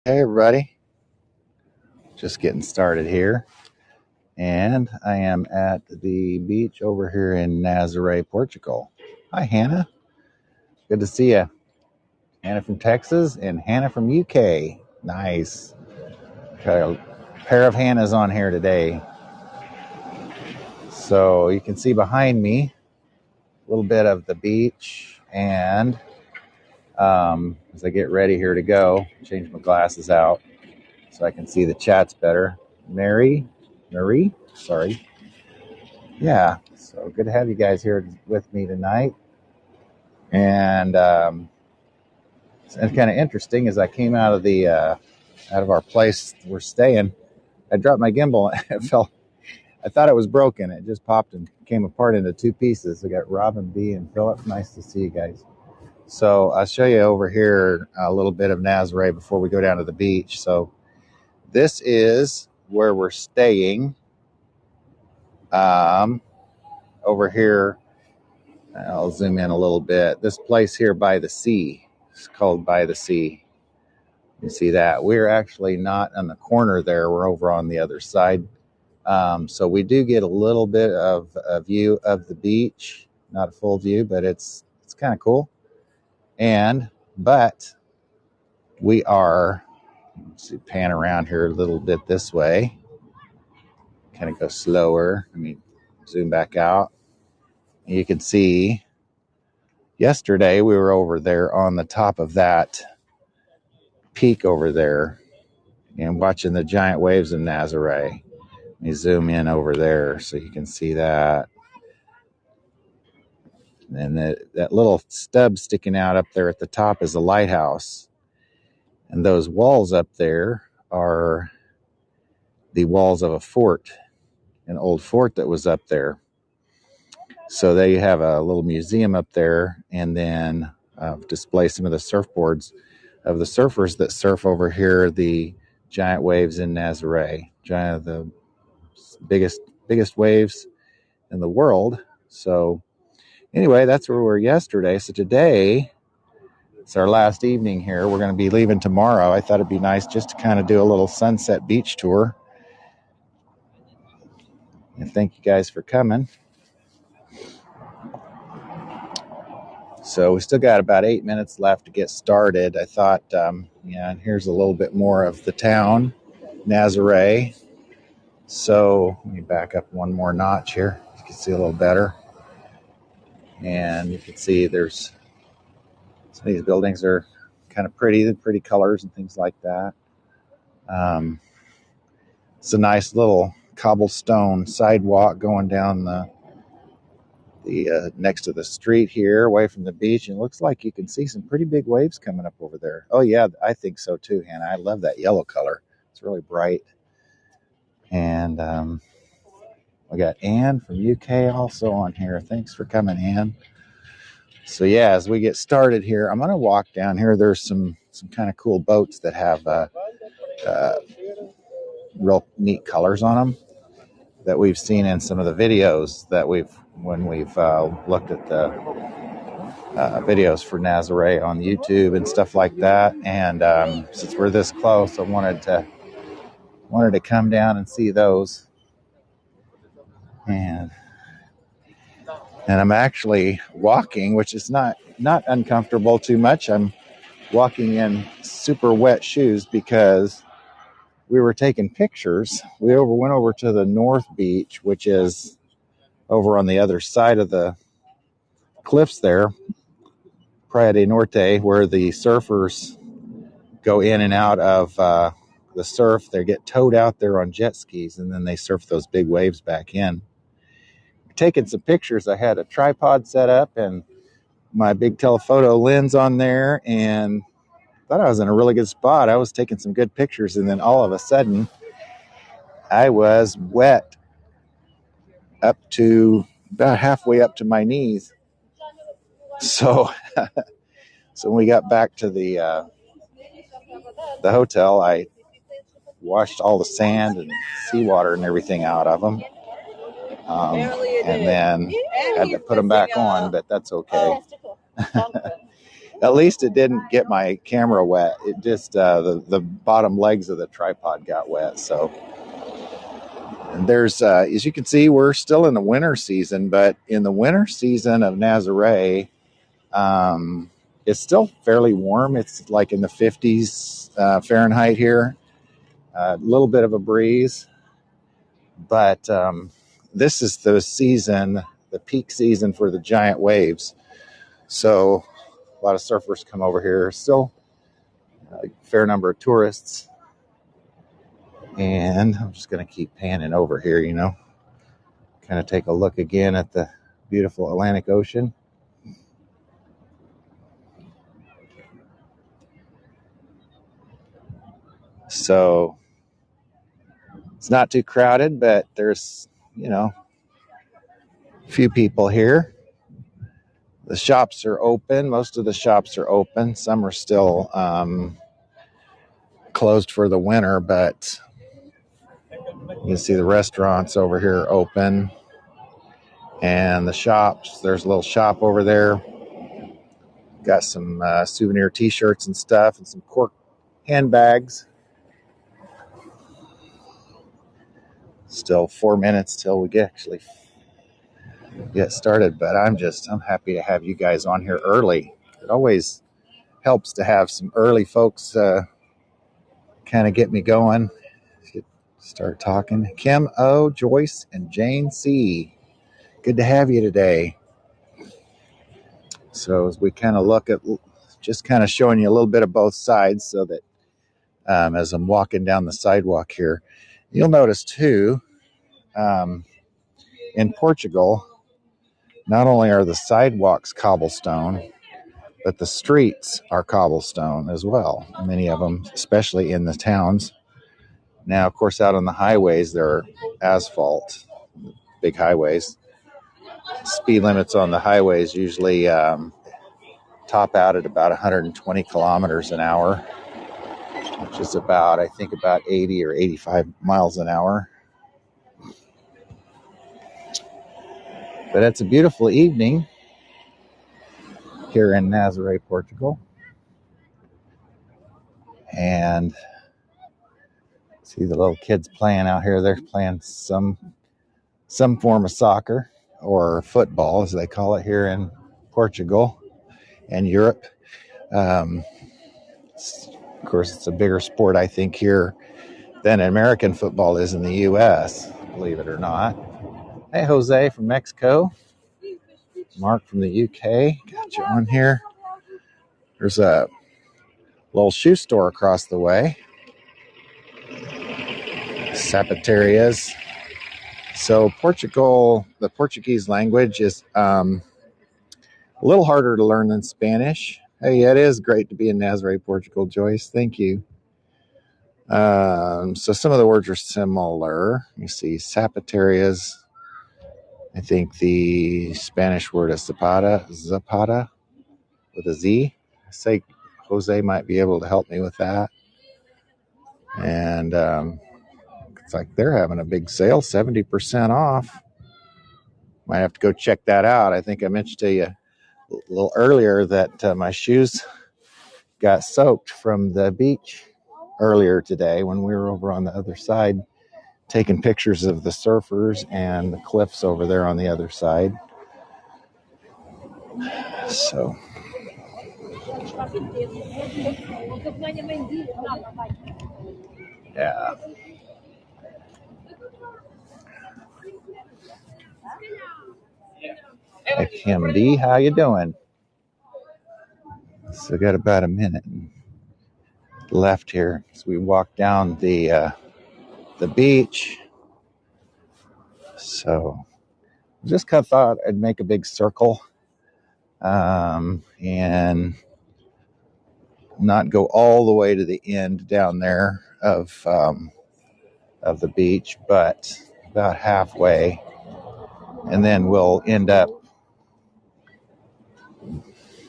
Hey everybody, just getting started here, and I am at the beach over here in Nazare, Portugal. Hi Hannah, good to see you. Hannah from Texas and Hannah from UK. Nice. Got a pair of Hannahs on here today. So you can see behind me a little bit of the beach, and as I get ready here to go, change my glasses out so I can see the chats better. Marie, sorry. Yeah, so good to have you guys here with me tonight. And it's kind of interesting as I came out of the out of our place we're staying. I dropped my gimbal. It fell. I thought it was broken. It just popped and came apart into two pieces. I got Robin B and Philip. Nice to see you guys. So I'll show you over here a little bit of Nazare before we go down to the beach. So this is where we're staying. Over here, I'll zoom in a little bit. This place here by the sea, it's called By the Sea. You see that? We're actually not on the corner there. We're over on the other side. So we do get a little bit of a view of the beach. Not a full view, but it's kind of cool. But we are, let's see, pan around here a little bit this way. Kind of go slower. Let me zoom back out. You can see yesterday we were over there on the top of that peak over there and watching the giant waves in Nazare. Let me zoom in over there so you can see that. And that little stub sticking out up there at the top is a lighthouse. And those walls up there are the walls of a fort, an old fort that was up there. So they have a little museum up there, and then display some of the surfboards of the surfers that surf over here, the giant waves in Nazare, the biggest waves in the world. So anyway, that's where we were yesterday. So today, it's our last evening here. We're going to be leaving tomorrow. I thought it'd be nice just to kind of do a little sunset beach tour. And thank you guys for coming. So we still got about 8 minutes left to get started. I thought, and here's a little bit more of the town, Nazare. So let me back up one more notch here. You can see a little better. And you can see there's some of these buildings are kind of pretty colors and things like that. It's a nice little cobblestone sidewalk going down the next to the street here, away from the beach, and it looks like you can see some pretty big waves coming up over there. Oh yeah, I think so too, Hannah. I love that yellow color. It's really bright. And we got Anne from UK also on here. Thanks for coming, Anne. So yeah, as we get started here, I'm going to walk down here. There's some kind of cool boats that have real neat colors on them that we've seen in some of the videos that when we've looked at the videos for Nazare on YouTube and stuff like that. And since we're this close, I wanted to come down and see those. And I'm actually walking, which is not uncomfortable too much. I'm walking in super wet shoes because we were taking pictures. We went over to the North Beach, which is over on the other side of the cliffs there, Praia de Norte, where the surfers go in and out of the surf. They get towed out there on jet skis, and then they surf those big waves back in. Taking some pictures. I had a tripod set up and my big telephoto lens on there, and thought I was in a really good spot. I was taking some good pictures, and then all of a sudden, I was wet up to about halfway up to my knees. So, so when we got back to the hotel, I washed all the sand and seawater and everything out of them. And then had to put them back on, but that's okay. At least it didn't get my camera wet. It just the bottom legs of the tripod got wet. So and there's as you can see, we're still in the winter season, but in the winter season of Nazare, it's still fairly warm. It's like in the 50s Fahrenheit here. A little bit of a breeze, but this is the season, the peak season for the giant waves. So a lot of surfers come over here. Still a fair number of tourists. And I'm just going to keep panning over here, kind of take a look again at the beautiful Atlantic Ocean. So it's not too crowded, but there's, a few people here. The shops are open. Most of the shops are open. Some are still closed for the winter, but you can see the restaurants over here open. And the shops, there's a little shop over there. Got some souvenir t-shirts and stuff and some cork handbags. Still 4 minutes till we actually get started, but I'm happy to have you guys on here early. It always helps to have some early folks kind of get me going. Start talking. Kim O, Joyce, and Jane C. Good to have you today. So as we kind of look at, just kind of showing you a little bit of both sides so that as I'm walking down the sidewalk here, you'll notice too, in Portugal, not only are the sidewalks cobblestone, but the streets are cobblestone as well. Many of them, especially in the towns. Now, of course, out on the highways, they're asphalt, big highways. Speed limits on the highways usually top out at about 120 kilometers an hour, which is about 80 or 85 miles an hour. But it's a beautiful evening here in Nazare, Portugal. And see the little kids playing out here. They're playing some form of soccer or football, as they call it here in Portugal and Europe. Of course, it's a bigger sport, I think, here than American football is in the U.S., believe it or not. Hey, Jose from Mexico. Mark from the U.K. Got you on here. There's a little shoe store across the way. Sapaterias. So Portugal, the Portuguese language is a little harder to learn than Spanish. Hey, it is great to be in Nazare, Portugal, Joyce. Thank you. So some of the words are similar. You see Sapaterias. I think the Spanish word is zapata with a Z. I say Jose might be able to help me with that. And it's like they're having a big sale, 70% off. Might have to go check that out. I think I mentioned to you a little earlier that my shoes got soaked from the beach earlier today when we were over on the other side taking pictures of the surfers and the cliffs over there on the other side. So yeah. Hey, Kim D, how you doing? So got about a minute left here as we walk down the beach. So just kind of thought I'd make a big circle and not go all the way to the end down there of the beach, but about halfway, and then we'll end up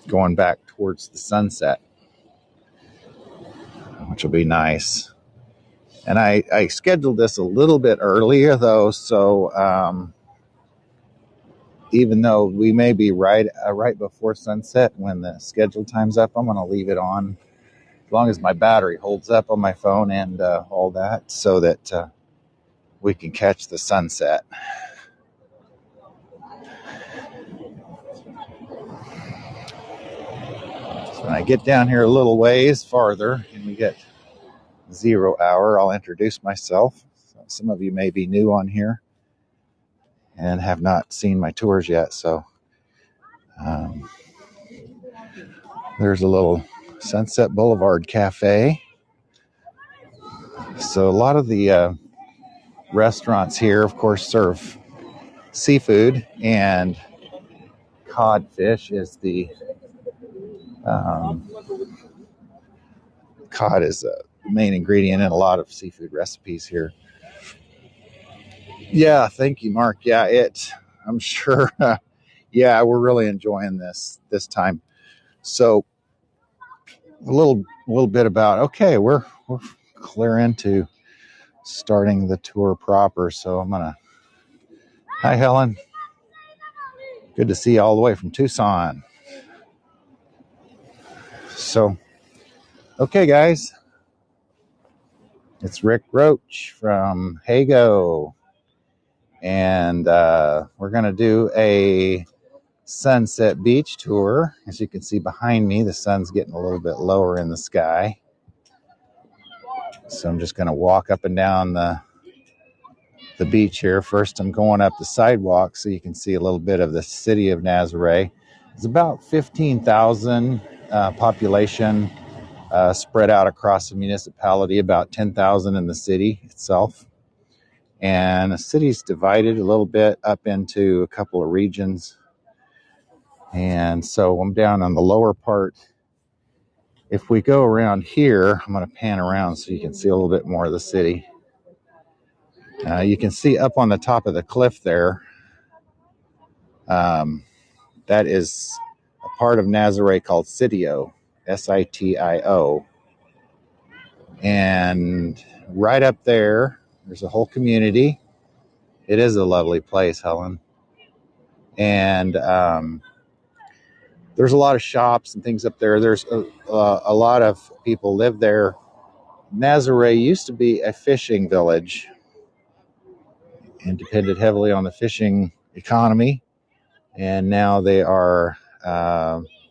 going back towards the sunset, which will be nice. And I scheduled this a little bit earlier though, so even though we may be right before sunset when the scheduled time's up, I'm going to leave it on as long as my battery holds up on my phone and all that, so that we can catch the sunset. So when I get down here a little ways farther and we get 0 hour, I'll introduce myself. So some of you may be new on here and have not seen my tours yet, so there's a little Sunset Boulevard Cafe. So a lot of the restaurants here, of course, serve seafood, and codfish is the cod is the main ingredient in a lot of seafood recipes here. Yeah, thank you, Mark. Yeah, I'm sure. Yeah, we're really enjoying this time. So a little bit about, okay, we're clear into starting the tour proper. So hi, Helen. Good to see you all the way from Tucson. So, okay, guys, it's Rick Roach from Hago, and we're going to do a sunset beach tour. As you can see behind me, the sun's getting a little bit lower in the sky. So I'm just going to walk up and down the beach here. First, I'm going up the sidewalk so you can see a little bit of the city of Nazare. It's about 15,000 population spread out across the municipality, about 10,000 in the city itself. And the city's divided a little bit up into a couple of regions. And so I'm down on the lower part. If we go around here, I'm going to pan around so you can see a little bit more of the city. You can see up on the top of the cliff there, that is a part of Nazare called Sitio, Sitio. And right up there, there's a whole community. It is a lovely place, Helen. And there's a lot of shops and things up there. There's a lot of people live there. Nazare used to be a fishing village and depended heavily on the fishing economy. And now they are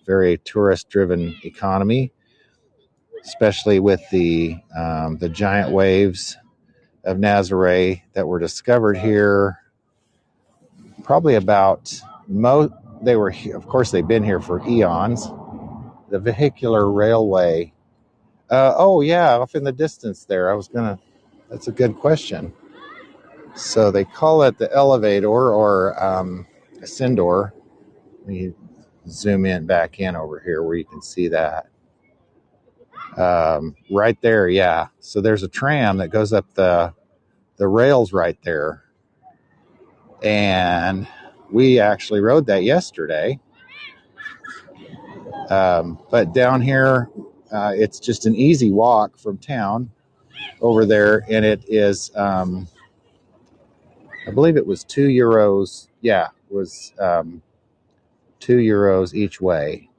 very tourist-driven economy, especially with the giant waves of Nazare that were discovered here. Probably about they were, of course, they've been here for eons. The vehicular railway. Oh yeah, off in the distance there. That's a good question. So they call it the elevator or ascendor. Let me zoom in back in over here where you can see that. Right there, yeah. So there's a tram that goes up the rails right there. And we actually rode that yesterday. But down here, it's just an easy walk from town over there. And it is, I believe it was €2. Yeah, it was €2 each way.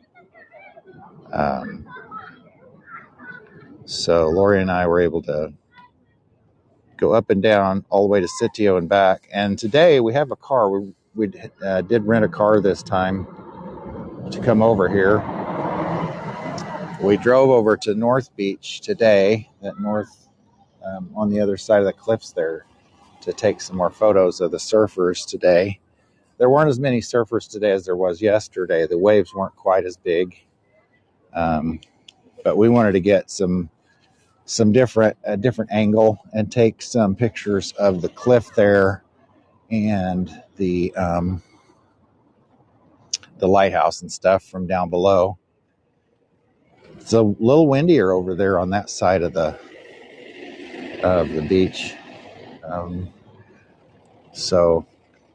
So Lori and I were able to go up and down all the way to Sitio and back. And today we have a car. We did rent a car this time to come over here. We drove over to North Beach today, that north on the other side of the cliffs there, to take some more photos of the surfers today. There weren't as many surfers today as there was yesterday. The waves weren't quite as big. But we wanted to get some different angle and take some pictures of the cliff there and the lighthouse and stuff from down below. It's a little windier over there on that side of the beach.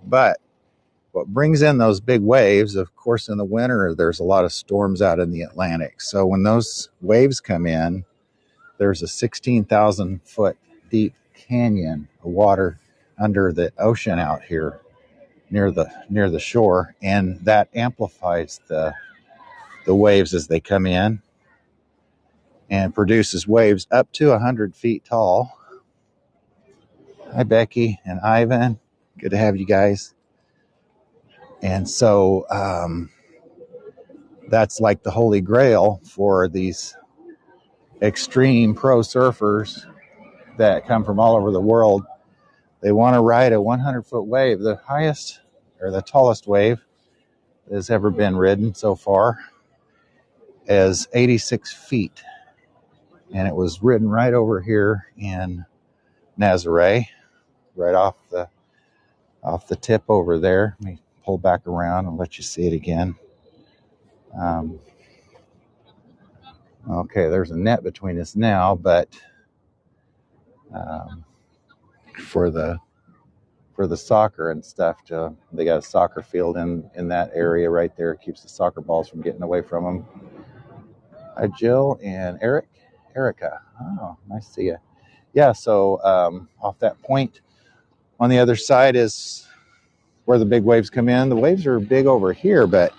But what brings in those big waves, of course, in the winter, there's a lot of storms out in the Atlantic. So when those waves come in, there's a 16,000 foot deep canyon of water under the ocean out here. near the shore, and that amplifies the waves as they come in and produces waves up to 100 feet tall. Hi, Becky and Ivan. Good to have you guys. And so that's like the holy grail for these extreme pro surfers that come from all over the world. They want to ride a 100-foot wave. The highest or the tallest wave that has ever been ridden so far is 86 feet. And it was ridden right over here in Nazare, right off the tip over there. Let me pull back around and let you see it again. Okay, there's a net between us now, but for the soccer and stuff, they got a soccer field in that area right there. It keeps the soccer balls from getting away from them. Hi, Jill and Erica. Oh, nice to see you. Yeah, so off that point on the other side is where the big waves come in. The waves are big over here, but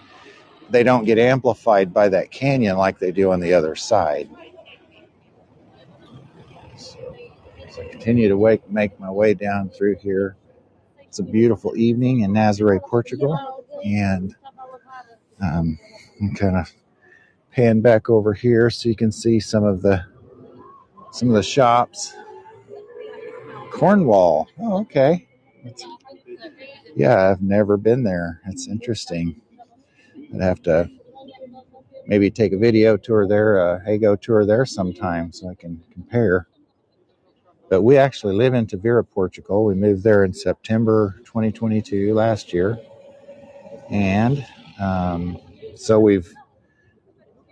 they don't get amplified by that canyon like they do on the other side. So I continue to make my way down through here. It's a beautiful evening in Nazare, Portugal, and I'm kind of pan back over here so you can see some of the shops. Cornwall. Oh, okay. Yeah, I've never been there. It's interesting. I'd have to maybe take a video tour there, a Hago tour there sometime so I can compare. But we actually live in Tavira, Portugal. We moved there in September 2022 last year. And so we've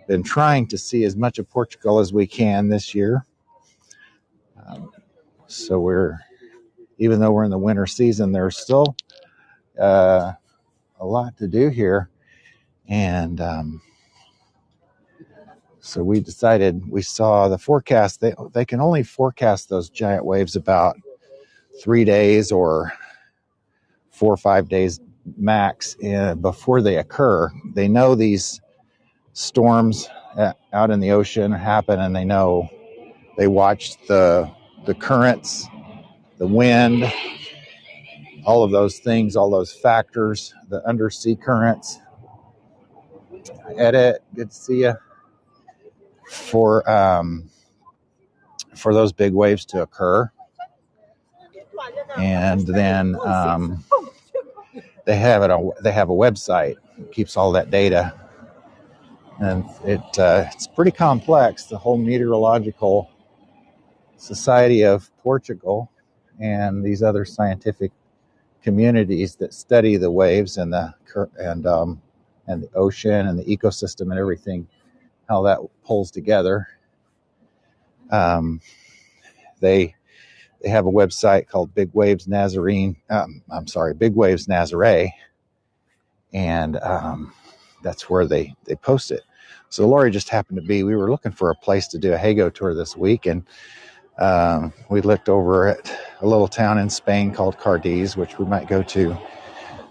been trying to see as much of Portugal as we can this year. So even though we're in the winter season, there's still a lot to do here. And so we saw the forecast. They can only forecast those giant waves about 3 days or 4 or 5 days max before they occur. They know these storms out in the ocean happen, and they watch the currents, the wind, all of those things, all those factors, the undersea currents. Edit, good to see you. For those big waves to occur, and then they have a website that keeps all that data, and it's pretty complex. The whole Meteorological Society of Portugal and these other scientific communities that study the waves and the ocean and the ecosystem and everything, how that pulls together. They have a website called Big Waves Nazare, and that's where they post it. So Lori just happened to we were looking for a place to do a Hago tour this week, and we looked over at a little town in Spain called Cadiz, which we might go to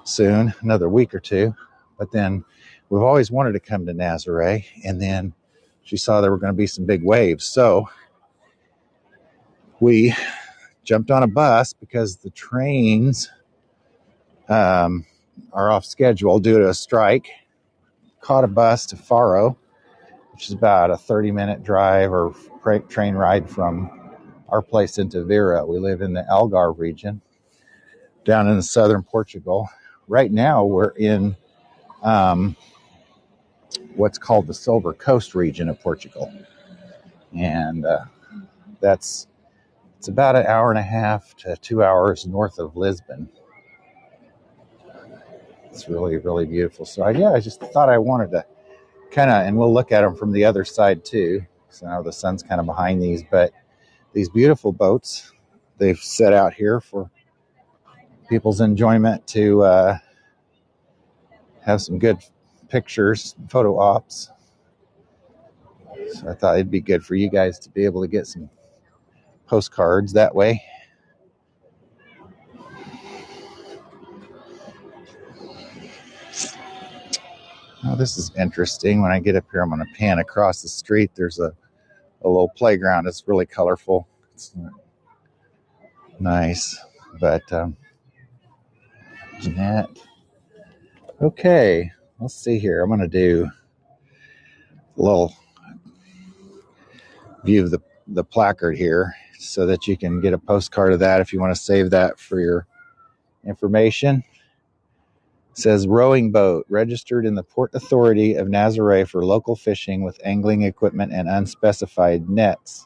soon, another week or two. But then we've always wanted to come to Nazare, and then she saw there were going to be some big waves. So we jumped on a bus because the trains are off schedule due to a strike. Caught a bus to Faro, which is about a 30-minute drive or train ride from our place in Tavira. We live in the Algarve region, down in the southern Portugal. Right now, we're in what's called the Silver Coast region of Portugal, and it's about an hour and a half to 2 hours north of Lisbon. It's really, really beautiful. So I just thought I wanted to and we'll look at them from the other side too. So now the sun's kind of behind these, but these beautiful boats they've set out here for people's enjoyment to have some good pictures, photo ops. So I thought it'd be good for you guys to be able to get some postcards that way. Oh, this is interesting. When I get up here, I'm going to pan across the street. There's a little playground. It's really colorful. It's nice. But, Jeanette. Okay, let's see here. I'm going to do a little view of the placard here so that you can get a postcard of that if you want to save that for your information. It says rowing boat registered in the Port Authority of Nazare for local fishing with angling equipment and unspecified nets.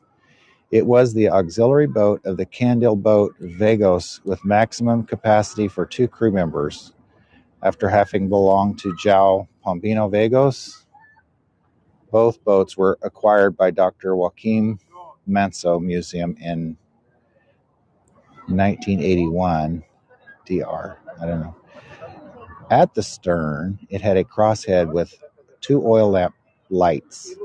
It was the auxiliary boat of the Candil boat Vagos with maximum capacity for 2 crew members. After having belonged to João Pombino Vagos, both boats were acquired by Dr. Joaquim Manso Museum in 1981. DR. I don't know. At the stern, it had a crosshead with 2 oil lamp lights,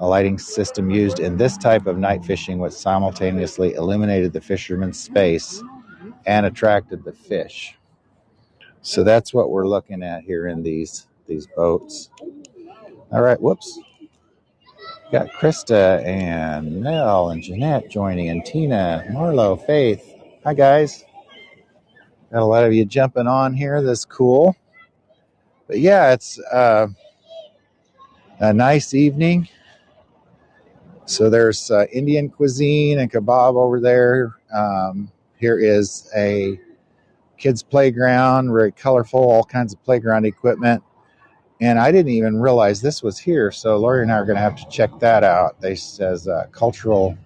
a lighting system used in this type of night fishing which simultaneously illuminated the fisherman's space and attracted the fish. So that's what we're looking at here in these boats. All right, whoops. Got Krista and Mel and Jeanette joining, and Tina, Marlo, Faith. Hi, guys. Got a lot of you jumping on here. That's cool. But yeah, it's a nice evening. So there's Indian cuisine and kebab over there. Here is a kids' playground, very colorful, all kinds of playground equipment. And I didn't even realize this was here. So Lori and I are going to have to check that out. They says Cultural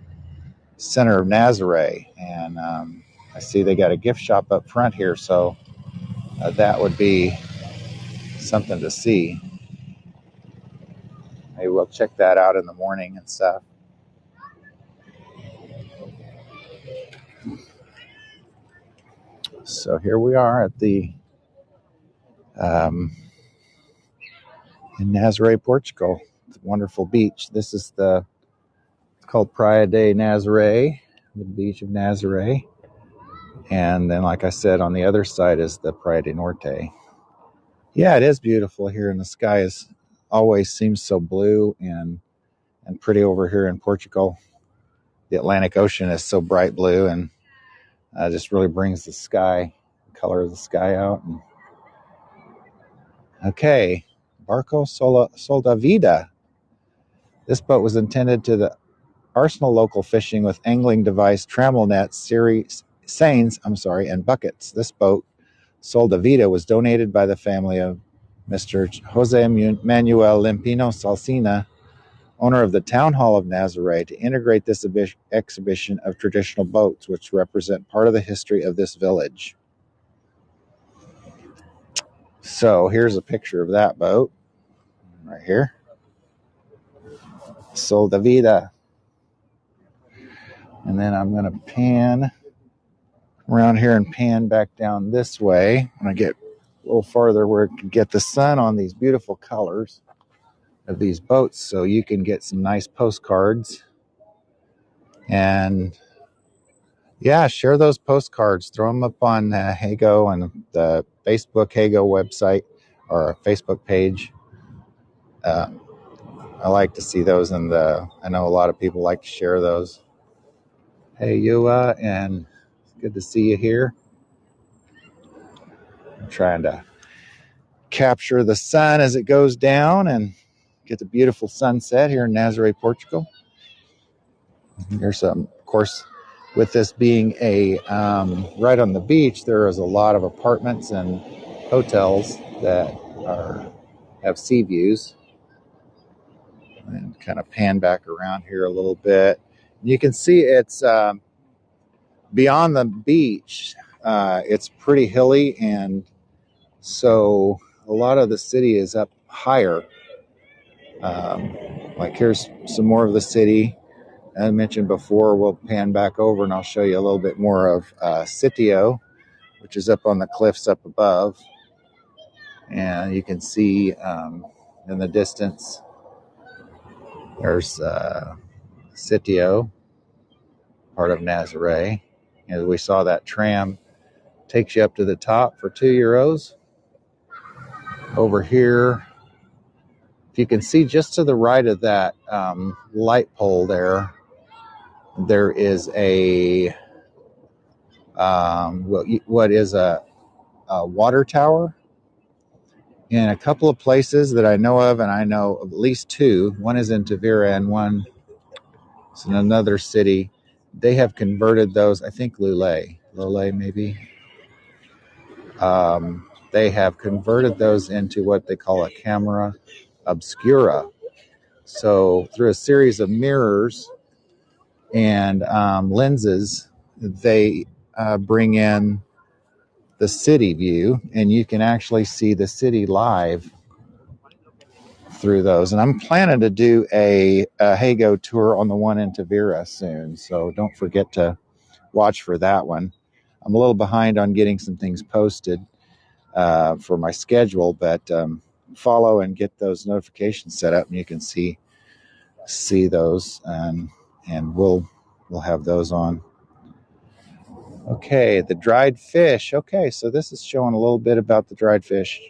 Center of Nazare. And I see they got a gift shop up front here. So that would be something to see. Maybe we'll check that out in the morning and stuff. So here we are at the in Nazare, Portugal. It's a wonderful beach. This is it's called Praia de Nazare, the beach of Nazare. And then, like I said, on the other side is the Praia de Norte. Yeah, it is beautiful here, and the sky always seems so blue and pretty over here in Portugal. The Atlantic Ocean is so bright blue, and just really brings the color of the sky out. Okay, Barco Sol da Vida. This boat was intended to the arsenal local fishing with angling device, trammel nets, seines, and buckets. This boat, Sol da Vida, was donated by the family of Mr. Jose Manuel Limpino Salsina, owner of the Town Hall of Nazare, to integrate this exhibition of traditional boats, which represent part of the history of this village. So here's a picture of that boat right here. Sol da Vida. And then I'm going to pan around here and pan back down this way when I get a little farther where I can get the sun on these beautiful colors of these boats, so you can get some nice postcards. And yeah, share those postcards. Throw them up on Hago and the Facebook Hago website or Facebook page. I like to see those, and I know a lot of people like to share those. Hey, Yua, and it's good to see you here. I'm trying to capture the sun as it goes down and get the beautiful sunset here in Nazare, Portugal. There's of course, with this being right on the beach, there is a lot of apartments and hotels that have sea views. And kind of pan back around here a little bit. You can see it's beyond the beach. It's pretty hilly, and so a lot of the city is up higher. Like here's some more of the city. As I mentioned before, we'll pan back over and I'll show you a little bit more of Sitio, which is up on the cliffs up above. And you can see in the distance, there's Sitio, part of Nazare. As we saw, that tram takes you up to the top for €2. Over here, you can see just to the right of that light pole there is a what is a water tower. In a couple of places that I know of, and I know of at least two, one is in Tavira and one is in another city, they have converted those, I think Lole maybe. They have converted those into what they call a camera obscura. So through a series of mirrors and lenses, they bring in the city view, and you can actually see the city live through those. And I'm planning to do a Hago tour on the one in Tavira soon, so don't forget to watch for that one. I'm a little behind on getting some things posted for my schedule, but follow and get those notifications set up, and you can see those, and we'll have those on. Okay, the dried fish. Okay, so this is showing a little bit about the dried fish.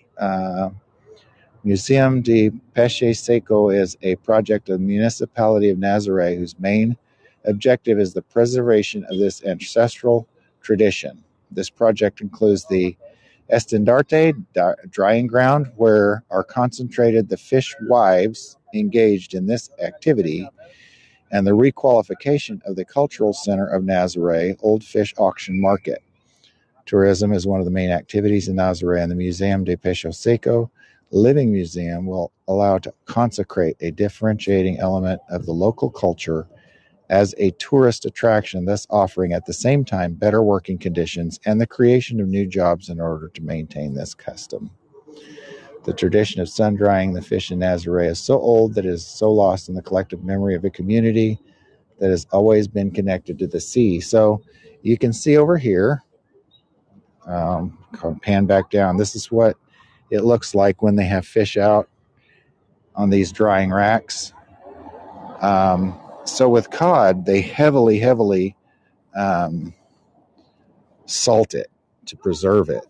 Museum de Peixe Seco is a project of the municipality of Nazare whose main objective is the preservation of this ancestral tradition. This project includes the Estandarte drying ground, where are concentrated the fish wives engaged in this activity, and the requalification of the cultural center of Nazare Old Fish Auction Market. Tourism is one of the main activities in Nazare, and the Museum de Peixe Seco Living Museum will allow to consecrate a differentiating element of the local culture as a tourist attraction, thus offering at the same time better working conditions and the creation of new jobs in order to maintain this custom. The tradition of sun drying the fish in Nazare is so old that it is so lost in the collective memory of a community that has always been connected to the sea. So you can see over here, pan back down, this is what it looks like when they have fish out on these drying racks. So with cod, they heavily salt it to preserve it,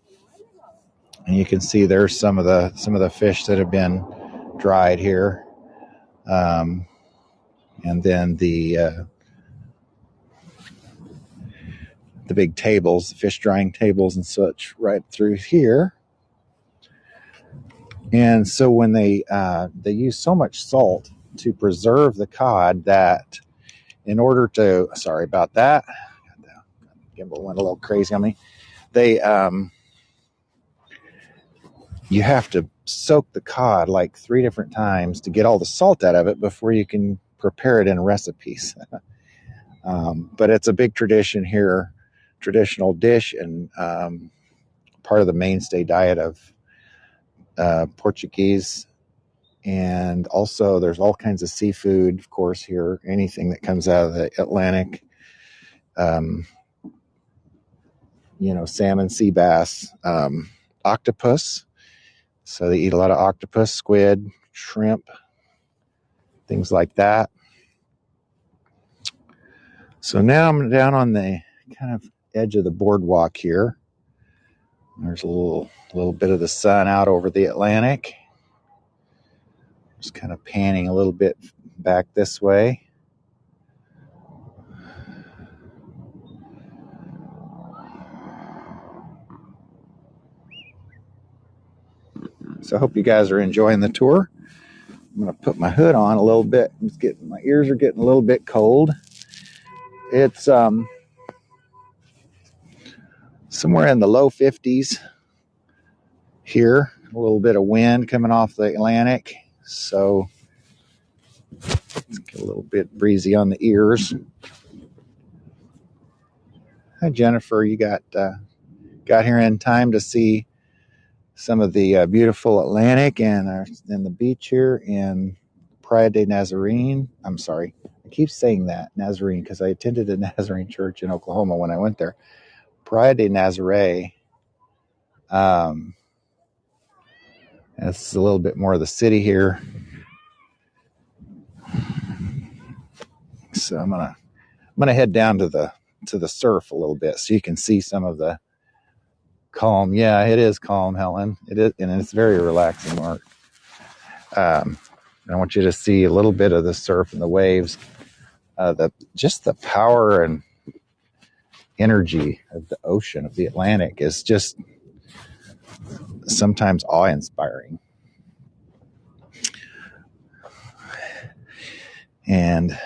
and you can see there's some of the fish that have been dried here, and then the big tables, the fish drying tables and such, right through here. And so when they use so much salt to preserve the cod that in order to, sorry about that, gimbal went a little crazy on me. You have to soak the cod like 3 different times to get all the salt out of it before you can prepare it in recipes. But it's a big tradition here, traditional dish, and part of the mainstay diet of Portuguese. And also there's all kinds of seafood, of course, here, anything that comes out of the Atlantic, salmon, sea bass, octopus. So they eat a lot of octopus, squid, shrimp, things like that. So now I'm down on the kind of edge of the boardwalk here. There's a little bit of the sun out over the Atlantic. Just kind of panning a little bit back this way. So I hope you guys are enjoying the tour. I'm going to put my hood on a little bit. My ears are getting a little bit cold. It's somewhere in the low 50s here. A little bit of wind coming off the Atlantic, so it's a little bit breezy on the ears. Hi, Jennifer. You got here in time to see some of the beautiful Atlantic and the beach here in Praia de Nazarene. I'm sorry, I keep saying that, Nazarene, because I attended a Nazarene church in Oklahoma when I went there. Praia de Nazare. It's a little bit more of the city here. So I'm gonna head down to the surf a little bit so you can see some of the calm. Yeah, it is calm, Helen. It is, and it's very relaxing, Mark. I want you to see a little bit of the surf and the waves. Just the power and energy of the ocean, of the Atlantic, is just sometimes awe-inspiring. And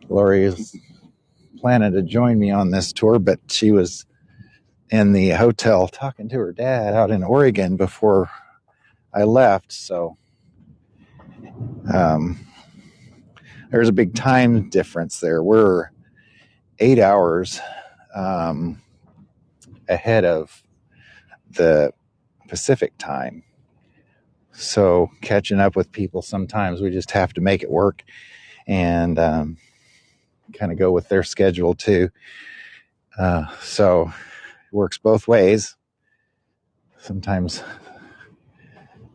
Lori is planning to join me on this tour, but she was in the hotel talking to her dad out in Oregon before I left. So there's a big time difference there. We're 8 hours ahead of the Pacific time. So catching up with people, sometimes we just have to make it work and kind of go with their schedule too. So it works both ways. Sometimes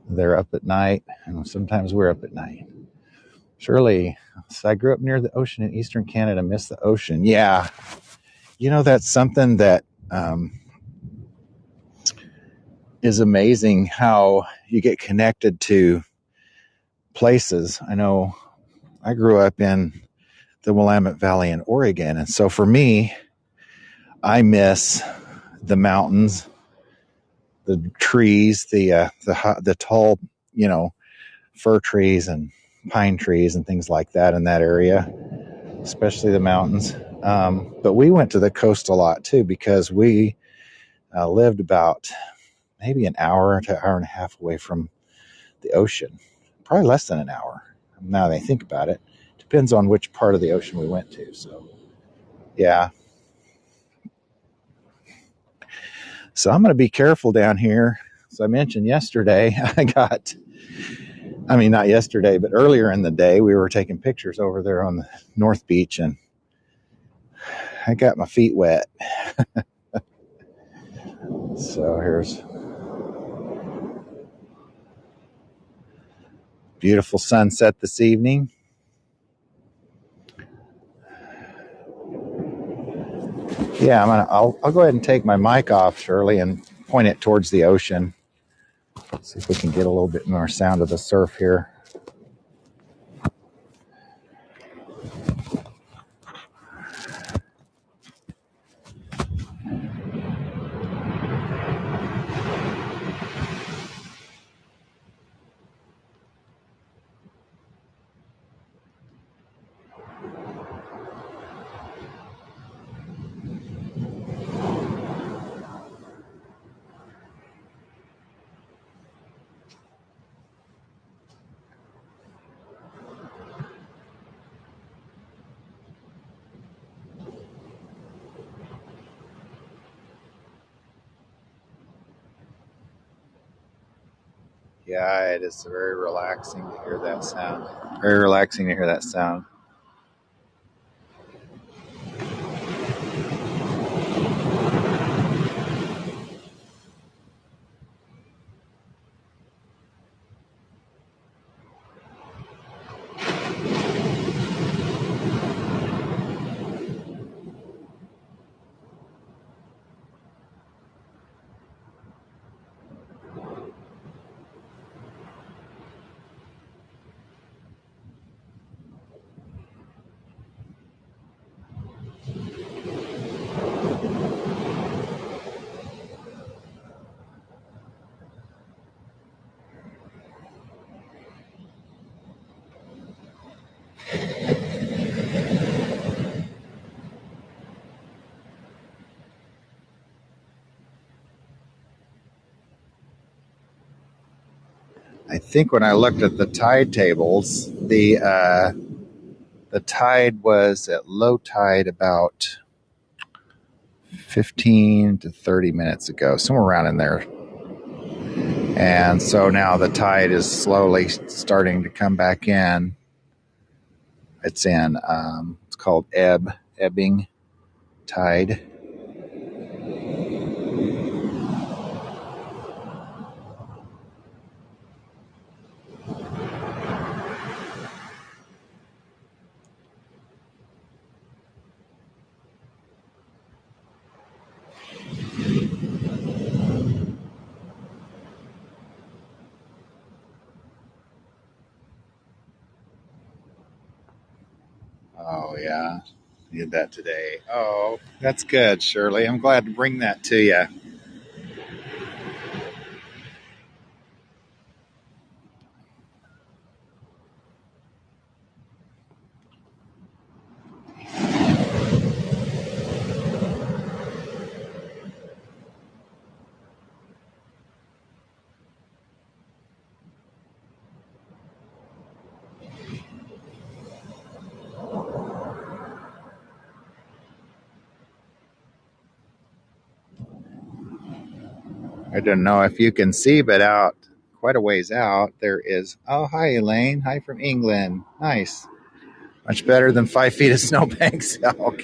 they're up at night and sometimes we're up at night. Shirley, so I grew up near the ocean in eastern Canada, miss the ocean. Yeah, that's something that is amazing, how you get connected to places. I know I grew up in the Willamette Valley in Oregon, and so for me, I miss the mountains, the trees, the tall, fir trees and pine trees and things like that in that area, especially the mountains. But we went to the coast a lot too, because we lived about maybe an hour to hour and a half away from the ocean, probably less than an hour. Now that I think about it, depends on which part of the ocean we went to. So, yeah. So I'm going to be careful down here. As I mentioned yesterday, not yesterday, but earlier in the day, we were taking pictures over there on the North Beach, and I got my feet wet. So here's beautiful sunset this evening. Yeah, I'll go ahead and take my mic off, Shirley, and point it towards the ocean. See if we can get a little bit more sound of the surf here. Yeah, it is very relaxing to hear that sound. Very relaxing to hear that sound. I think when I looked at the tide tables, the tide was at low tide about 15 to 30 minutes ago, somewhere around in there. And so now the tide is slowly starting to come back in. It's called ebbing tide. Did that today. Oh, that's good, Shirley. I'm glad to bring that to you. I don't know if you can see, but out quite a ways out, there is. Oh, hi, Elaine. Hi from England. Nice. Much better than 5 feet of snowbanks. Oh,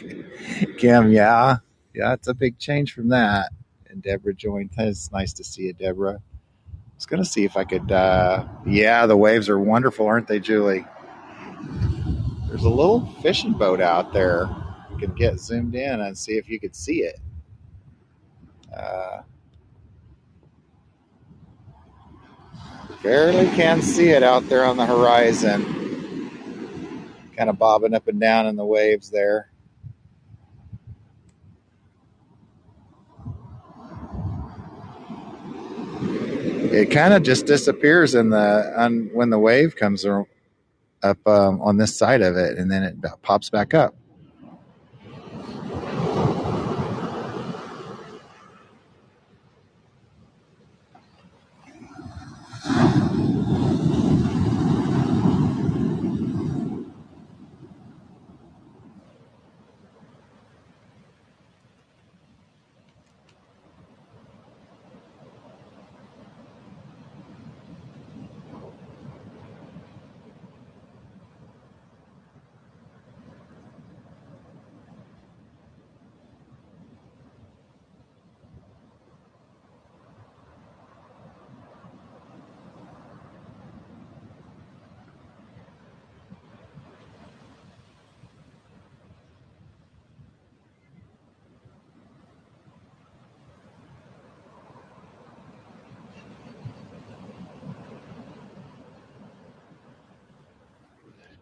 Kim, yeah. Yeah, it's a big change from that. And Deborah joined. It's nice to see you, Deborah. I was going to see if I could. Yeah, the waves are wonderful, aren't they, Julie? There's a little fishing boat out there. You can get zoomed in and see if you could see it. Uh, Barely can see it out there on the horizon, kind of bobbing up and down in the waves there. It kind of just disappears in when the wave comes up on this side of it, and then it pops back up.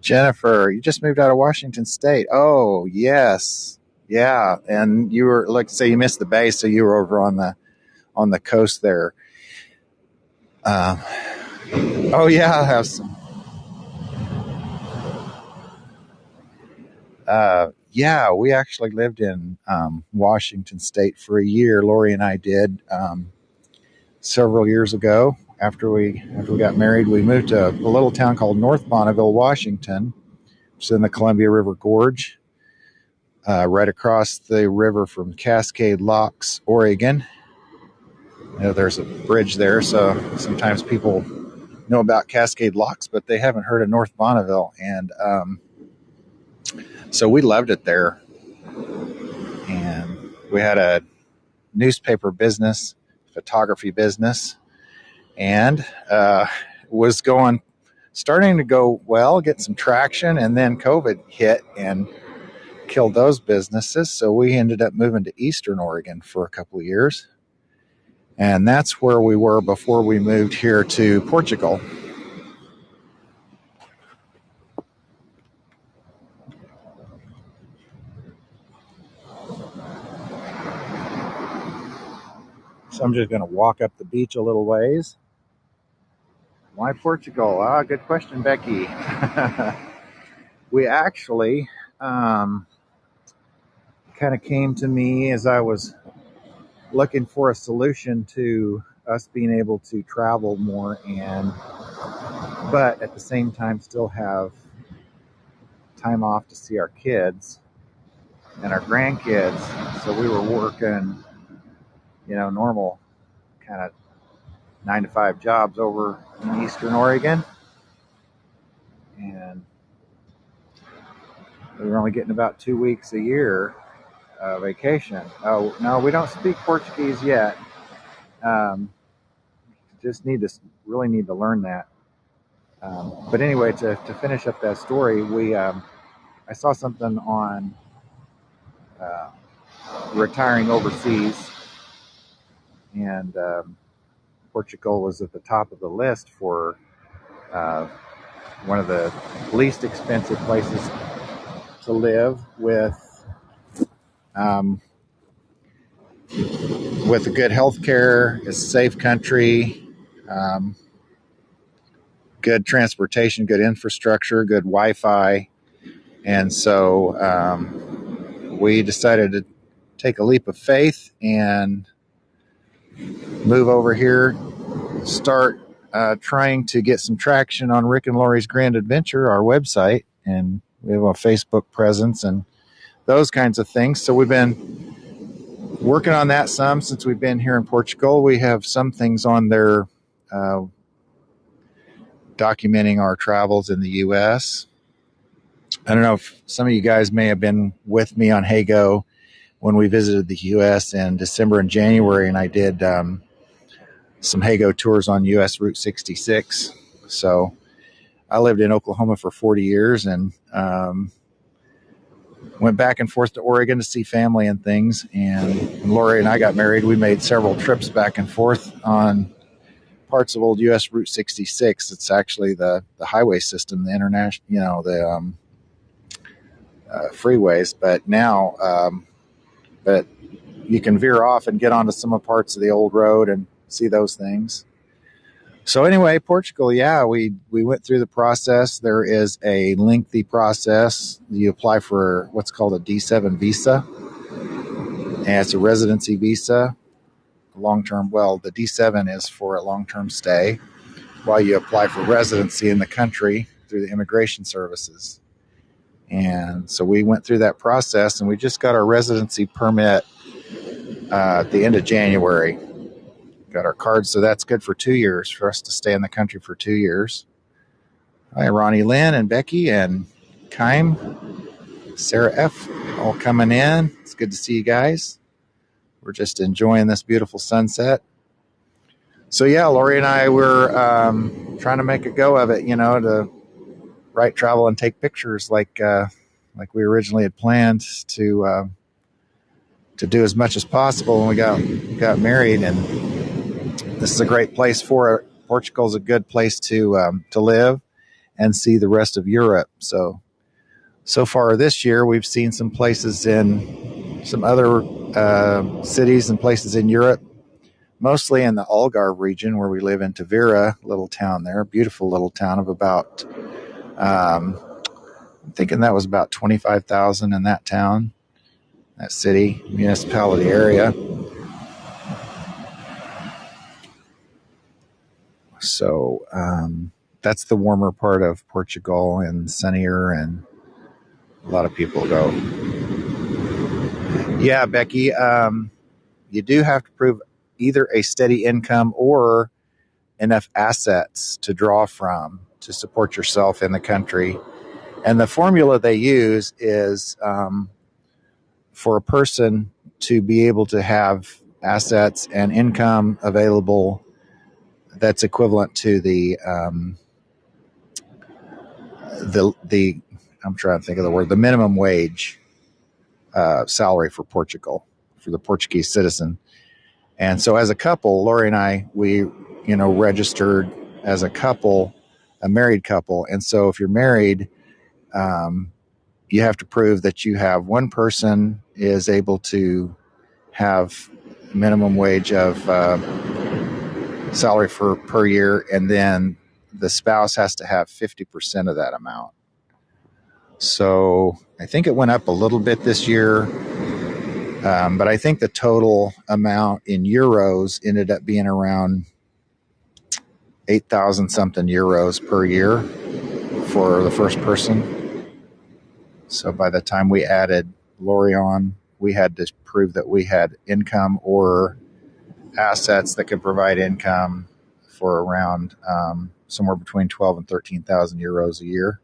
Jennifer, you just moved out of Washington State. Oh, yes. Yeah, and you were, like, say you missed the bay, so you were over on the coast there. Um, oh yeah, I have some. Yeah, we actually lived in Washington State for a year. Lori and I did several years ago. After we got married, we moved to a little town called North Bonneville, Washington. It's in the Columbia River Gorge, right across the river from Cascade Locks, Oregon. You know, there's a bridge there, so sometimes people know about Cascade Locks, but they haven't heard of North Bonneville. And so we loved it there. And we had a newspaper business, photography business, and was starting to go well, get some traction, and then COVID hit and killed those businesses. So we ended up moving to Eastern Oregon for a couple of years. And that's where we were before we moved here to Portugal. So I'm just going to walk up the beach a little ways. Why Portugal? Good question, Becky. We actually kind of came to me as I was looking for a solution to us being able to travel more, but at the same time still have time off to see our kids and our grandkids. So we were working, normal kind of 9 to 5 jobs over in Eastern Oregon, and we were only getting about 2 weeks a year vacation. Oh no, we don't speak Portuguese yet. Um, just really need to learn that. But anyway, to finish up that story, I saw something on uh, retiring overseas, and Portugal was at the top of the list for uh, one of the least expensive places to live, with with a good health care. It's a safe country, good transportation, good infrastructure, good Wi-Fi. And so we decided to take a leap of faith and move over here, start trying to get some traction on Rick and Lori's Grand Adventure, our website, and we have a Facebook presence and those kinds of things. So we've been working on that some since we've been here in Portugal. We have some things on there documenting our travels in the U.S. I don't know if some of you guys may have been with me on Hago when we visited the U.S. in December and January, and I did some Hago tours on U.S. Route 66. So I lived in Oklahoma for 40 years and went back and forth to Oregon to see family and things. And when Lori and I got married, we made several trips back and forth on parts of old U.S. Route 66. It's actually the highway system, the international, the freeways. But now, but you can veer off and get onto some parts of the old road and see those things. So anyway, Portugal, yeah, we went through the process. There is a lengthy process. You apply for what's called a D7 visa, and it's a residency visa, long-term. Well, the D7 is for a long-term stay, while you apply for residency in the country through the immigration services. And so we went through that process, and we just got our residency permit at the end of January. Got our cards, so that's good for 2 years for us to stay in the country for 2 years. Hi, Ronnie Lynn and Becky and Kime, Sarah F, all coming in. It's good to see you guys. We're just enjoying this beautiful sunset. So yeah, Lori and I were trying to make a go of it, to write, travel, and take pictures like we originally had planned to do as much as possible when we got married. And this is a great place for it. Portugal is a good place to live and see the rest of Europe. So far this year, we've seen some places in some other cities and places in Europe, mostly in the Algarve region where we live in Tavira, little town there, beautiful little town of about, I'm thinking that was about 25,000 in that town, that city, municipality area. So that's the warmer part of Portugal and sunnier, and a lot of people go. Yeah, Becky, you do have to prove either a steady income or enough assets to draw from to support yourself in the country. And the formula they use is for a person to be able to have assets and income available that's equivalent to the I'm trying to think of the word, the minimum wage salary for Portugal, for the Portuguese citizen. And so as a couple, Lori and I, we, registered as a couple, a married couple. And so if you're married, you have to prove that you have one person is able to have minimum wage of salary per year, and then the spouse has to have 50% of that amount. So I think it went up a little bit this year, but I think the total amount in euros ended up being around 8,000 something euros per year for the first person. So by the time we added Lori on, we had to prove that we had income or assets that could provide income for around somewhere between 12 and 13,000 euros a year.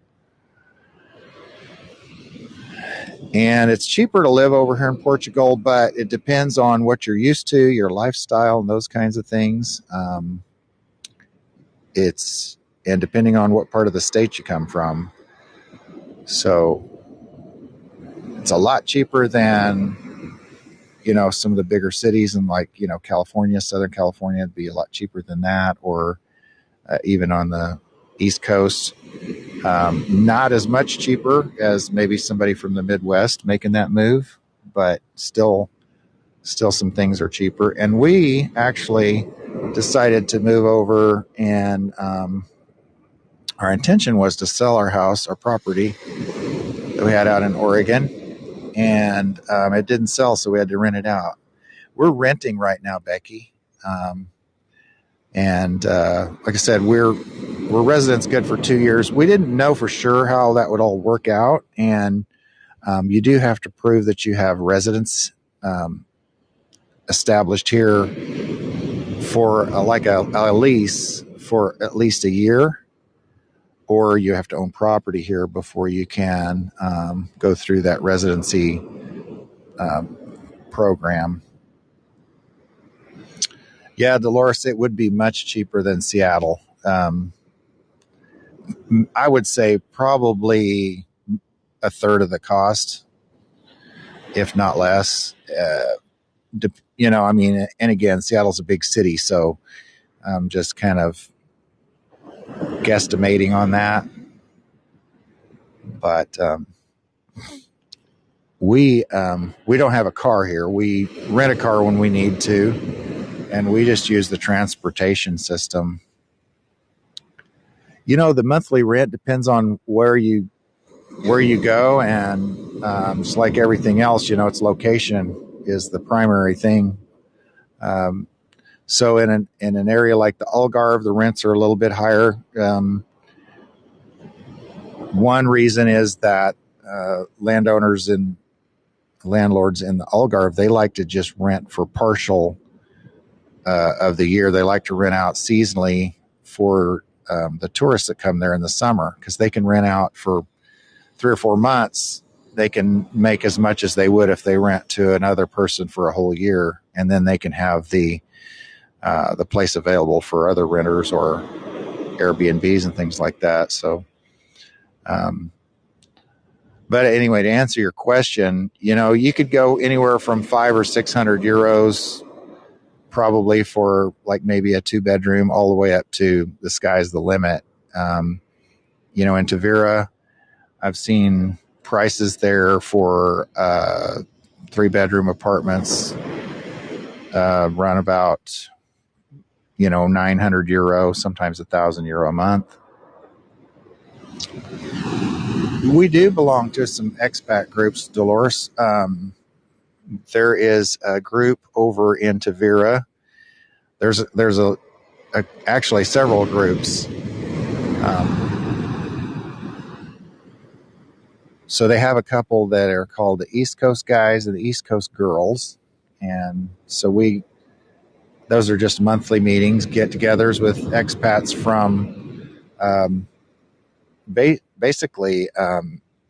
And it's cheaper to live over here in Portugal, but it depends on what you're used to, your lifestyle, and those kinds of things. And depending on what part of the state you come from. So it's a lot cheaper than, some of the bigger cities, and California, Southern California would be a lot cheaper than that, or even on the East Coast. Not as much cheaper as maybe somebody from the Midwest making that move, but still some things are cheaper. And we actually decided to move over, and our intention was to sell our property that we had out in Oregon, and it didn't sell, so we had to rent it out. We're renting right now, Becky. And like I said, we're residents good for 2 years. We didn't know for sure how that would all work out, and you do have to prove that you have residence established here for a lease for at least a year, or you have to own property here before you can go through that residency program. Yeah, Dolores, it would be much cheaper than Seattle. I would say probably a third of the cost, if not less. And again, Seattle's a big city, so I'm just kind of guesstimating on that. But we don't have a car here. We rent a car when we need to, and we just use the transportation system. The monthly rent depends on where you go, and just like everything else, its location is the primary thing. So in an area like the Algarve, the rents are a little bit higher. One reason is that landlords in the Algarve, they like to just rent for partial of the year. They like to rent out seasonally for the tourists that come there in the summer, because they can rent out for 3 or 4 months. They can make as much as they would if they rent to another person for a whole year, and then they can have the place available for other renters or Airbnbs and things like that. So, but anyway, to answer your question, you could go anywhere from 500 or 600 euros probably for like maybe a 2-bedroom, all the way up to the sky's the limit. In Tavira, I've seen prices there for 3-bedroom apartments run about 900 euro, sometimes 1,000 euro a month. We do belong to some expat groups, Dolores. There is a group over in Tavira. There's actually several groups. So they have a couple that are called the East Coast Guys and the East Coast Girls. And so those are just monthly meetings, get-togethers with expats from basically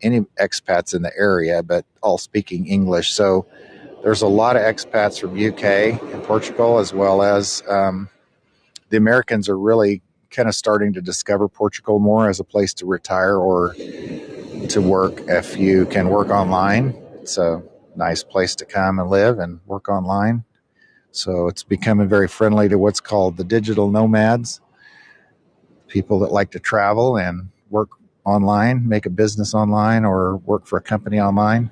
any expats in the area, but all speaking English. So there's a lot of expats from UK and Portugal, as well as the Americans are really kind of starting to discover Portugal more as a place to retire or to work if you can work online. It's a nice place to come and live and work online. So it's becoming very friendly to what's called the digital nomads, people that like to travel and work online, make a business online, or work for a company online.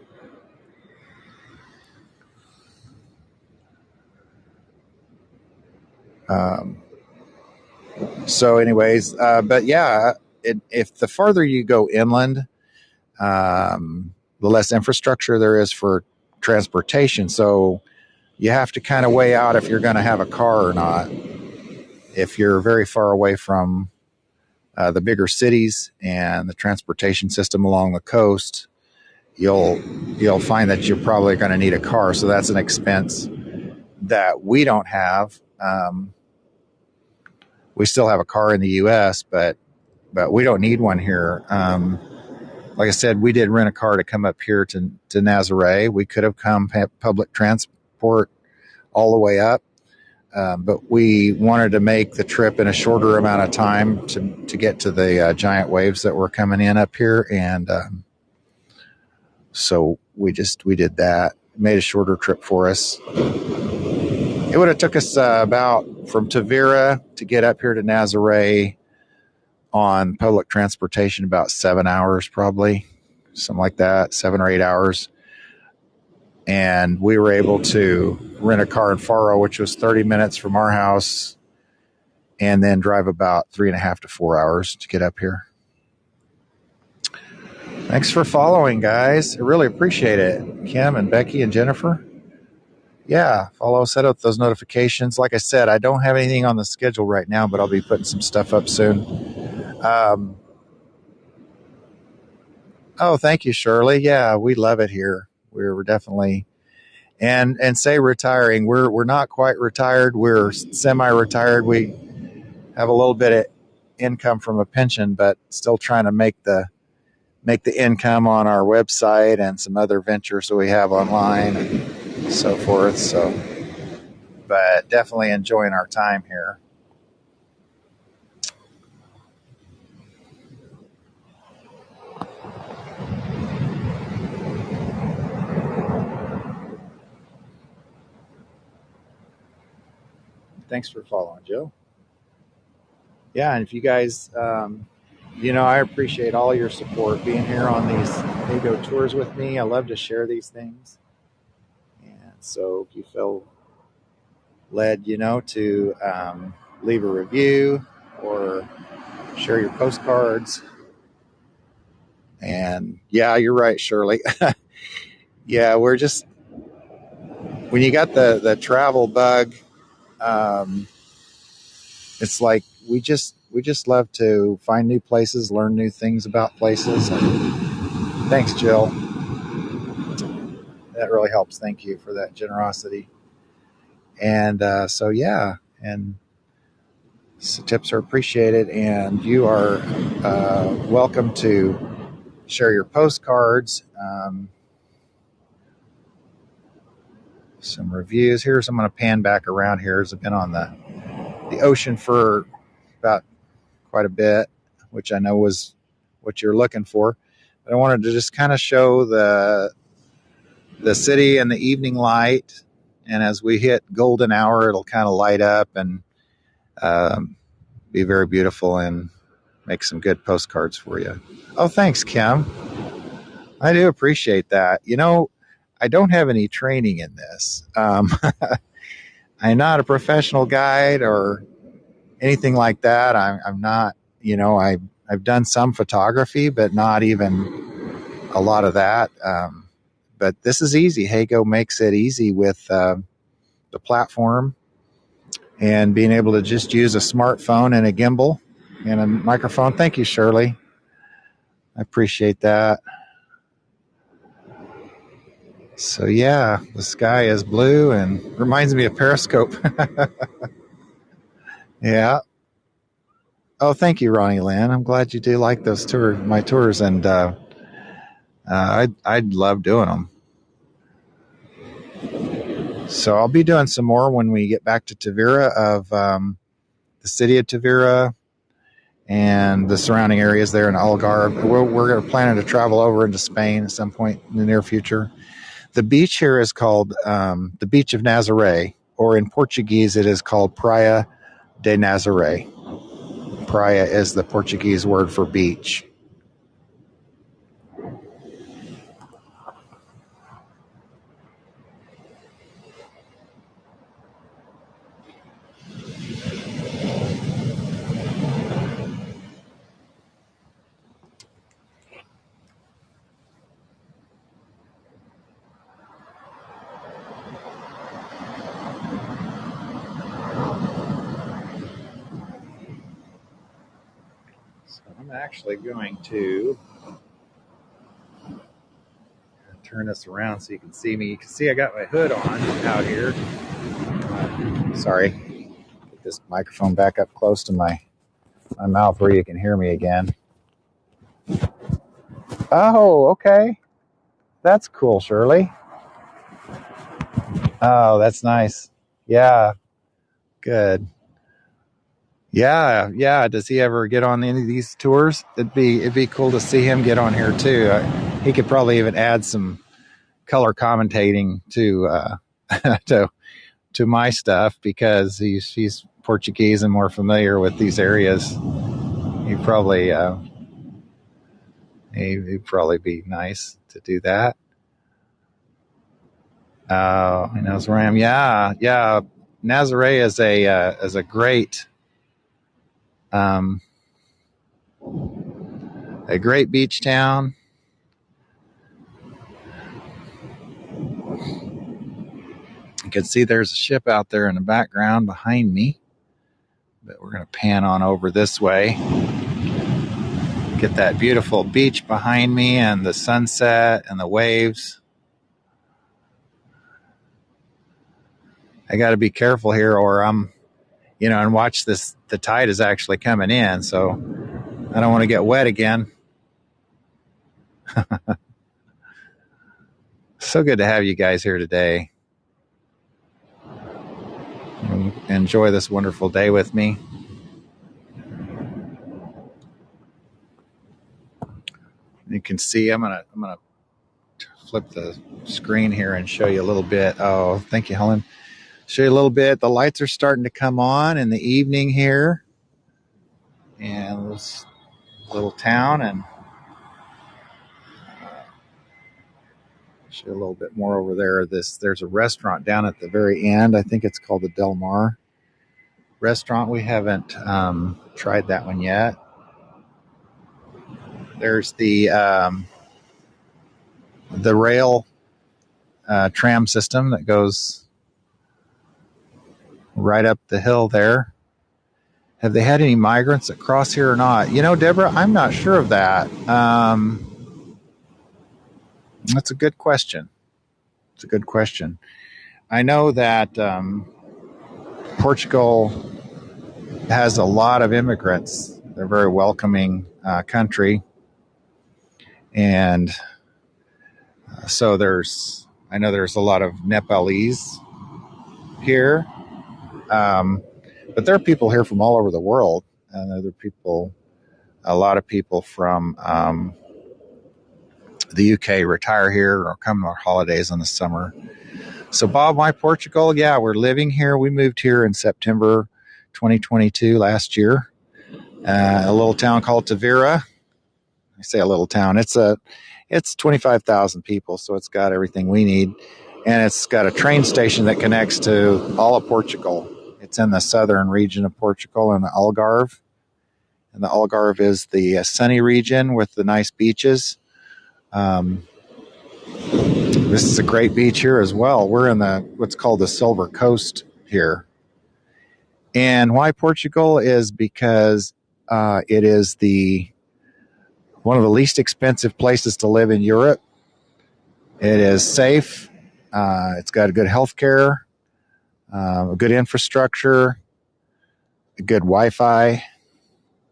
So anyways, but yeah, if the farther you go inland, the less infrastructure there is for transportation. So you have to kind of weigh out if you're going to have a car or not. If you're very far away from the bigger cities and the transportation system along the coast, you'll find that you're probably going to need a car. So that's an expense that we don't have. We still have a car in the U.S., but we don't need one here. Like I said, we did rent a car to come up here to Nazare. We could have come public transport all the way up, but we wanted to make the trip in a shorter amount of time to get to the giant waves that were coming in up here, and so we did that. Made a shorter trip for us. It would have took us about from Tavira to get up here to Nazare on public transportation about 7 hours, probably something like that, 7 or 8 hours. and we were able to rent a car in Faro, which was 30 minutes from our house, and then drive about 3.5 to 4 hours to get up here. Thanks for following, guys. I really appreciate it. Kim and Becky and Jennifer. Yeah, follow, set up those notifications. Like I said, I don't have anything on the schedule right now, but I'll be putting some stuff up soon. Oh, thank you, Shirley. Yeah, we love it here. We're definitely and say retiring. We're not quite retired. We're semi-retired. We have a little bit of income from a pension, but still trying to make the income on our website and some other ventures that we have online and so forth. So, but definitely enjoying our time here. Thanks for following, Joe. Yeah, and if you guys, I appreciate all your support being here on these Hago tours with me. I love to share these things. And so if you feel led, to leave a review or share your postcards. And yeah, you're right, Shirley. Yeah, we're just, when you got the travel bug, it's like we just love to find new places, learn new things about places. And thanks, Jill. That really helps. Thank you for that generosity. And so tips are appreciated, and you are welcome to share your postcards. Some reviews. I'm going to pan back around here as I've been on the ocean for about quite a bit, which I know was what you're looking for. But I wanted to just kind of show the city and the evening light. And as we hit golden hour, it'll kind of light up and be very beautiful and make some good postcards for you. Oh, thanks, Kim. I do appreciate that. I don't have any training in this. I'm not a professional guide or anything like that. I'm not, I've done some photography, but not even a lot of that. But this is easy. Hago makes it easy with the platform and being able to just use a smartphone and a gimbal and a microphone. Thank you, Shirley. I appreciate that. So yeah, the sky is blue and reminds me of Periscope. Yeah. Oh, thank you, Ronnie Lynn. I'm glad you do like those my tours, and I'd love doing them. So I'll be doing some more when we get back to Tavira, of the city of Tavira and the surrounding areas there in Algarve. We're planning to travel over into Spain at some point in the near future. The beach here is called the Beach of Nazare, or in Portuguese it is called Praia de Nazare. Praia is the Portuguese word for beach. I'm actually going to turn this around so you can see me. You can see I got my hood on out here. Sorry. Get this microphone back up close to my mouth where you can hear me again. Oh, okay. That's cool, Shirley. Oh, that's nice. Yeah, good. Yeah. Does he ever get on any of these tours? It'd be cool to see him get on here too. He could probably even add some color commentating to to my stuff, because he's Portuguese and more familiar with these areas. He'd probably be nice to do that. He knows where I am. Yeah, yeah. Nazare is a great beach town. You can see there's a ship out there in the background behind me, but we're going to pan on over this way. Get that beautiful beach behind me and the sunset and the waves. I got to be careful here, or and watch this. The tide is actually coming in, so I don't want to get wet again. So good to have you guys here today. Enjoy this wonderful day with me. You can see I'm gonna flip the screen here and show you a little bit. Oh, thank you, Helen. Show you a little bit. The lights are starting to come on in the evening here, and this little town, and show you a little bit more over there. There's a restaurant down at the very end. I think it's called the Del Mar restaurant. We haven't tried that one yet. There's the rail tram system that goes right up the hill there. Have they had any migrants that cross here or not? Deborah, I'm not sure of that. That's a good question. It's a good question. I know that Portugal has a lot of immigrants. They're a very welcoming country. And so I know there's a lot of Nepalese here. But there are people here from all over the world. And a lot of people from the UK retire here or come on holidays in the summer. So Bob, why Portugal? Yeah, we're living here. We moved here in September 2022 last year. A little town called Tavira. I say a little town. It's 25,000 people, so it's got everything we need. And it's got a train station that connects to all of Portugal. It's in the southern region of Portugal in the Algarve. And the Algarve is the sunny region with the nice beaches. This is a great beach here as well. We're in what's called the Silver Coast here. And why Portugal is because it is one of the least expensive places to live in Europe. It is safe. It's got a good health care, a good infrastructure, a good Wi-Fi,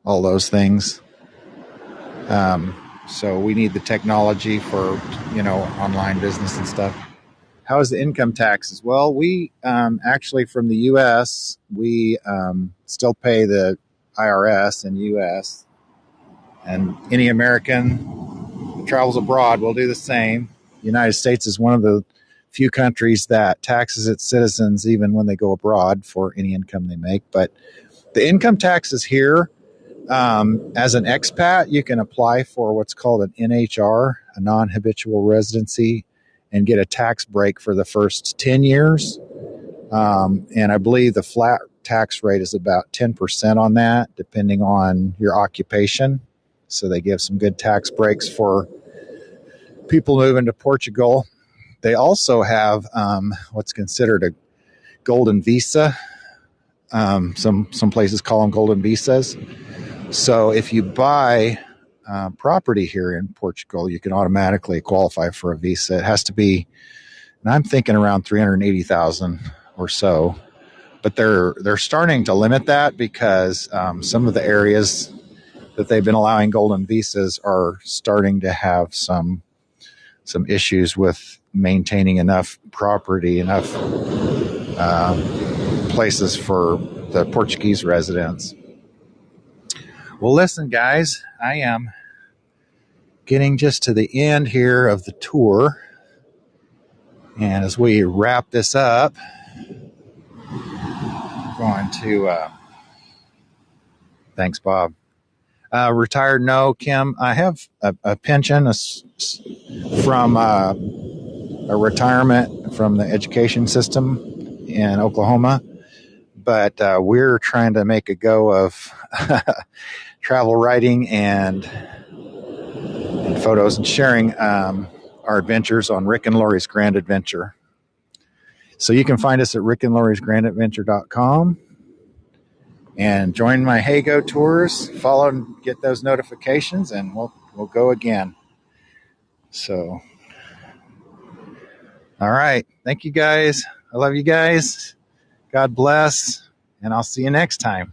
all those things. So we need the technology for, online business and stuff. How is the income taxes? Well, we actually from the U.S., we still pay the IRS in the U.S., and any American who travels abroad will do the same. The United States is one of the few countries that taxes its citizens even when they go abroad for any income they make. But the income taxes here, as an expat, you can apply for what's called an NHR, a non-habitual residency, and get a tax break for the first 10 years. And I believe the flat tax rate is about 10% on that, depending on your occupation. So they give some good tax breaks for people moving to Portugal. They also have what's considered a golden visa. Some places call them golden visas. So if you buy property here in Portugal, you can automatically qualify for a visa. It has to be, and I'm thinking around 380,000 or so. But they're starting to limit that because some of the areas that they've been allowing golden visas are starting to have some issues with maintaining enough property, enough places for the Portuguese residents. Well, listen, guys, I am getting just to the end here of the tour. And as we wrap this up, I'm going to, thanks, Bob. Retired? No, Kim. I have a pension from a retirement from the education system in Oklahoma. But we're trying to make a go of travel writing and photos and sharing our adventures on Rick and Lori's Grand Adventure. So you can find us at rickandlori'sgrandadventure.com and join my Hey Go tours. Follow and get those notifications, and we'll go again. So, all right. Thank you guys. I love you guys. God bless, and I'll see you next time.